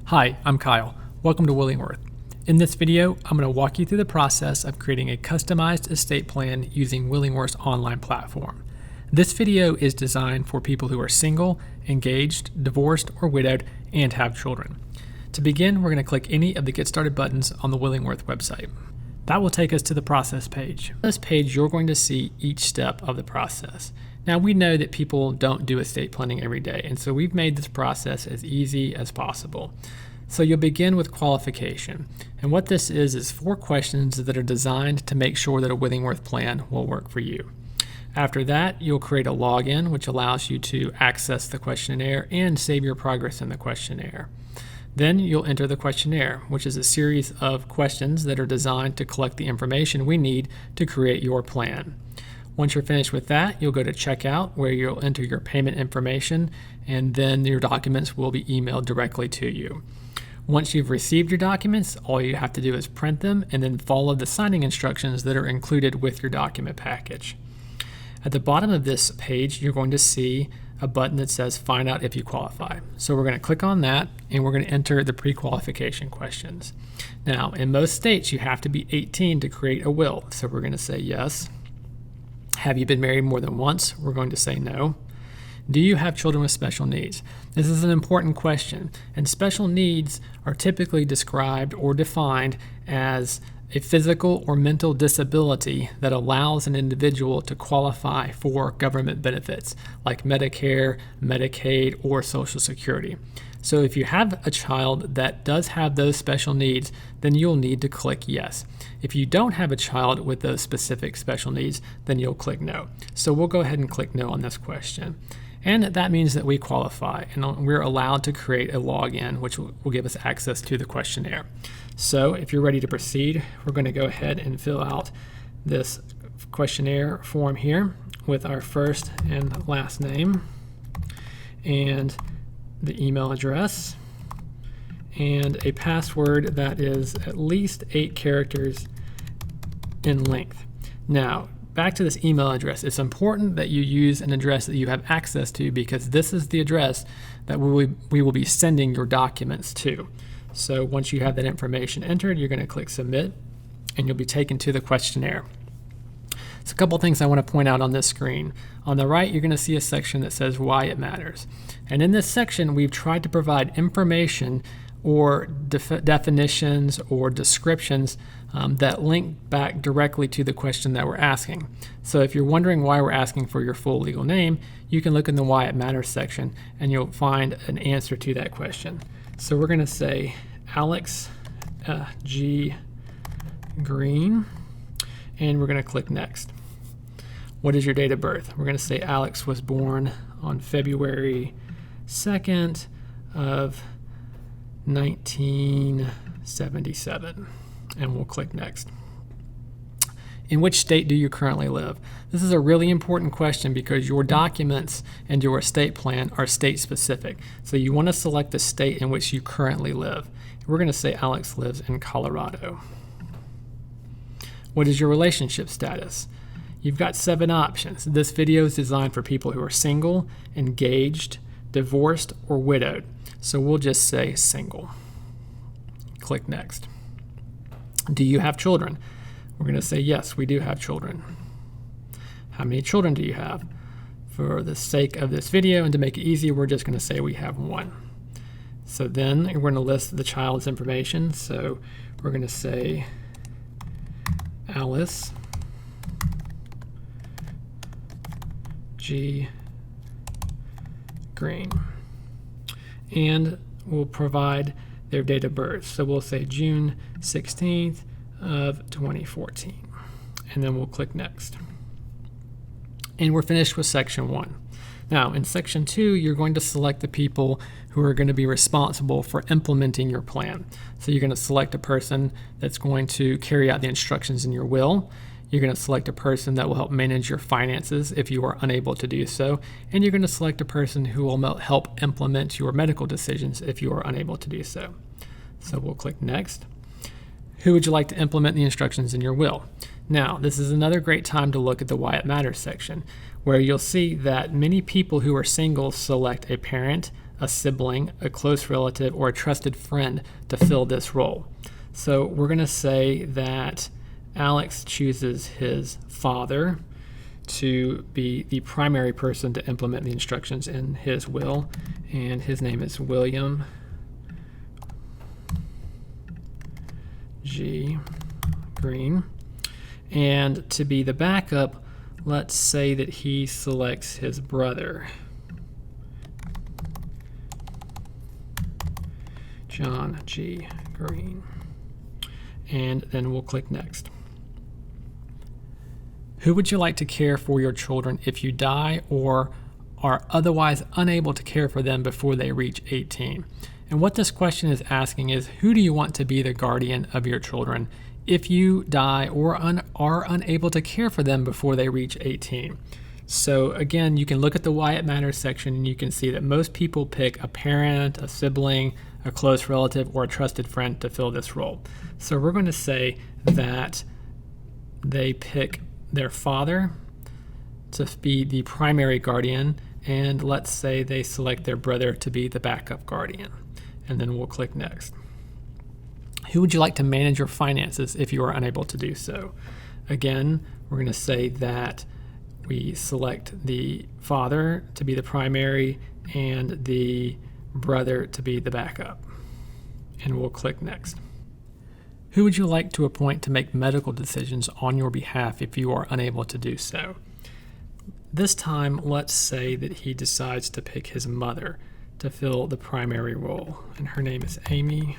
Hi, I'm Kyle. Welcome to Willingworth. In this video, I'm going to walk you through the process of creating a customized estate plan using Willingworth's online platform. This video is designed for people who are single, engaged, divorced, or widowed, and have children. To begin, we're going to click any of the Get Started buttons on the Willingworth website. That will take us to the process page. On this page, you're going to see each step of the process. Now, we know that people don't do estate planning every day, and so we've made this process as easy as possible. So you'll begin with qualification. And what this is 4 questions that are designed to make sure that a Willingworth plan will work for you. After that, you'll create a login, which allows you to access the questionnaire and save your progress in the questionnaire. Then you'll enter the questionnaire, which is a series of questions that are designed to collect the information we need to create your plan. Once you're finished with that, you'll go to checkout, where you'll enter your payment information, and then your documents will be emailed directly to you. Once you've received your documents, all you have to do is print them and then follow the signing instructions that are included with your document package. At the bottom of this page, you're going to see a button that says Find Out If You Qualify. So we're going to click on that, and we're going to enter the pre-qualification questions. Now, in most states, you have to be 18 to create a will. So we're going to say yes. Have you been married more than once? We're going to say no. Do you have children with special needs? This is an important question, and special needs are typically described or defined as a physical or mental disability that allows an individual to qualify for government benefits like Medicare, Medicaid, or Social Security. So if you have a child that does have those special needs, then you'll need to click yes. If you don't have a child with those specific special needs, then you'll click no. So we'll go ahead and click no on this question. And that means that we qualify, and we're allowed to create a login, which will give us access to the questionnaire. So if you're ready to proceed, we're going to go ahead and fill out this questionnaire form here with our first and last name and the email address and a password that is at least 8 characters in length. Now, back to this email address. It's important that you use an address that you have access to, because this is the address that we will be sending your documents to. So once you have that information entered, you're going to click Submit, and you'll be taken to the questionnaire. So a couple things I want to point out on this screen. On the right, you're going to see a section that says Why It Matters. And in this section, we've tried to provide information or definitions or descriptions that link back directly to the question that we're asking. So if you're wondering why we're asking for your full legal name, you can look in the Why It Matters section and you'll find an answer to that question. So we're going to say Alex G. Green, and we're going to click Next. What is your date of birth? We're going to say Alex was born on February 2nd of 1977, and we'll click Next. In which state do you currently live? This is a really important question because your documents and your estate plan are state specific. So you want to select the state in which you currently live. We're going to say Alex lives in Colorado. What is your relationship status? You've got 7 options. This video is designed for people who are single, engaged, divorced, or widowed. So we'll just say single. Click Next. Do you have children? We're going to say yes, we do have children. How many children do you have? For the sake of this video and to make it easy, we're just going to say we have 1. So then we're going to list the child's information. So we're going to say Alice G. Green. And we'll provide their date of birth. So we'll say June 16th of 2014. And then we'll click Next. And we're finished with section 1. Now, in section 2, you're going to select the people who are going to be responsible for implementing your plan. So you're going to select a person that's going to carry out the instructions in your will. You're going to select a person that will help manage your finances if you are unable to do so. And you're going to select a person who will help implement your medical decisions if you are unable to do so. So we'll click Next. Who would you like to implement the instructions in your will? Now, this is another great time to look at the Why It Matters section, where you'll see that many people who are single select a parent, a sibling, a close relative, or a trusted friend to fill this role. So we're going to say that Alex chooses his father to be the primary person to implement the instructions in his will, and his name is William G. Green. And to be the backup, let's say that he selects his brother, John G. Green. And then we'll click next. Who would you like to care for your children if you die or are otherwise unable to care for them before they reach 18? And what this question is asking is, who do you want to be the guardian of your children if you die or are unable to care for them before they reach 18? So again, you can look at the why it matters section and you can see that most people pick a parent, a sibling, a close relative, or a trusted friend to fill this role. So we're going to say that they pick their father to be the primary guardian, and let's say they select their brother to be the backup guardian. And then we'll click next. Who would you like to manage your finances if you are unable to do so? Again, we're going to say that we select the father to be the primary and the brother to be the backup. And we'll click next. Who would you like to appoint to make medical decisions on your behalf if you are unable to do so? This time, let's say that he decides to pick his mother to fill the primary role, and her name is Amy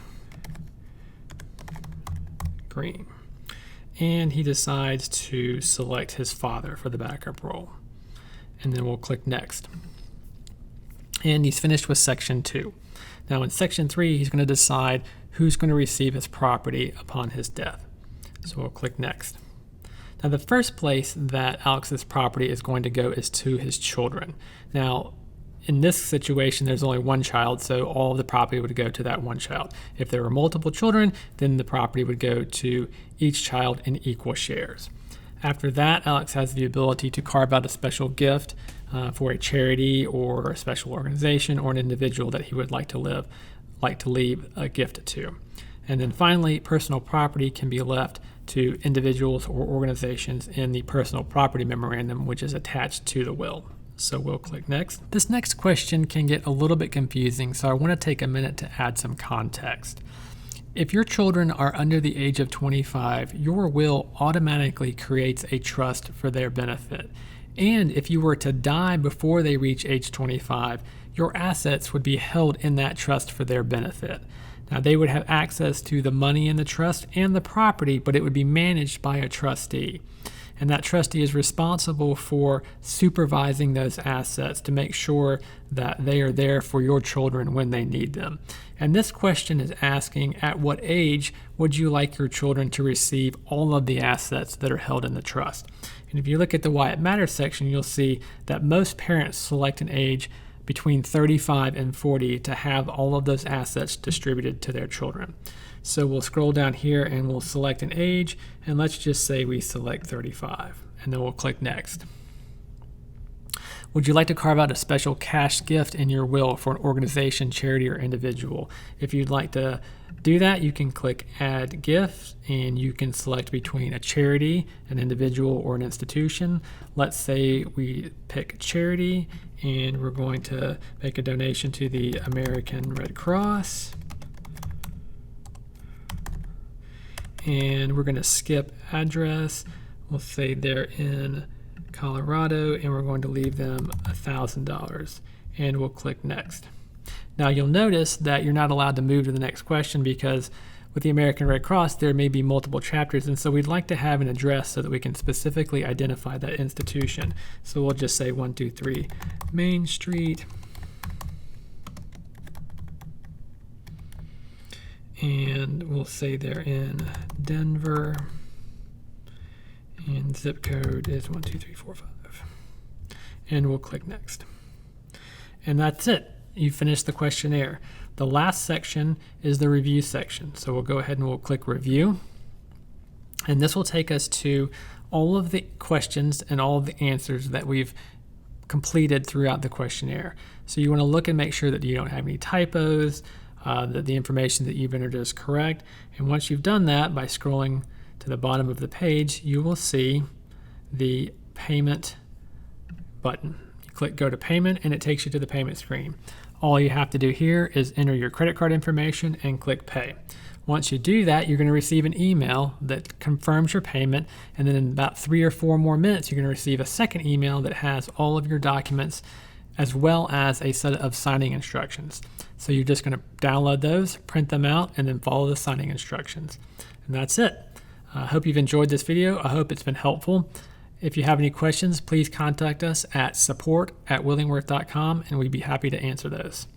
Green. And he decides to select his father for the backup role. And then we'll click next. And he's finished with section 2. Now in section 3, he's going to decide who's going to receive his property upon his death. So we'll click next. Now the first place that Alex's property is going to go is to his children. Now in this situation, there's only one child, so all of the property would go to that one child. If there were multiple children, then the property would go to each child in equal shares. After that, Alex has the ability to carve out a special gift for a charity or a special organization or an individual that he would like to leave a gift to. And then finally, personal property can be left to individuals or organizations in the personal property memorandum, which is attached to the will. So we'll click next. This next question can get a little bit confusing, so I want to take a minute to add some context. If your children are under the age of 25, your will automatically creates a trust for their benefit. And if you were to die before they reach age 25, your assets would be held in that trust for their benefit. Now, they would have access to the money in the trust and the property, but it would be managed by a trustee. And that trustee is responsible for supervising those assets to make sure that they are there for your children when they need them. And this question is asking, at what age would you like your children to receive all of the assets that are held in the trust? And if you look at the why it matters section, you'll see that most parents select an age between 35 and 40 to have all of those assets distributed to their children. So we'll scroll down here and we'll select an age, and let's just say we select 35, and then we'll click next. Would you like to carve out a special cash gift in your will for an organization, charity, or individual? If you'd like to do that, you can click Add Gift, and you can select between a charity, an individual, or an institution. Let's say we pick charity, and we're going to make a donation to the American Red Cross. And we're going to skip address. We'll say they're in Colorado, and we're going to leave them $1,000, and we'll click next. Now you'll notice that you're not allowed to move to the next question because with the American Red Cross there may be multiple chapters, and so we'd like to have an address so that we can specifically identify that institution. So we'll just say 123 Main Street, and we'll say they're in Denver, and zip code is 12345, and we'll click next. And that's it. You finished the questionnaire. The last section is the review section. So we'll go ahead and we'll click review. And this will take us to all of the questions and all of the answers that we've completed throughout the questionnaire. So you want to look and make sure that you don't have any typos, that the information that you've entered is correct. And once you've done that, by scrolling to the bottom of the page, you will see the payment button. You click go to payment and it takes you to the payment screen. All you have to do here is enter your credit card information and click pay. Once you do that, you're going to receive an email that confirms your payment, and then in about 3 or 4 more minutes, you're going to receive a second email that has all of your documents as well as a set of signing instructions. So you're just going to download those, print them out, and then follow the signing instructions. And that's it. I hope you've enjoyed this video. I hope it's been helpful. If you have any questions, please contact us at support@willingworth.com, and we'd be happy to answer those.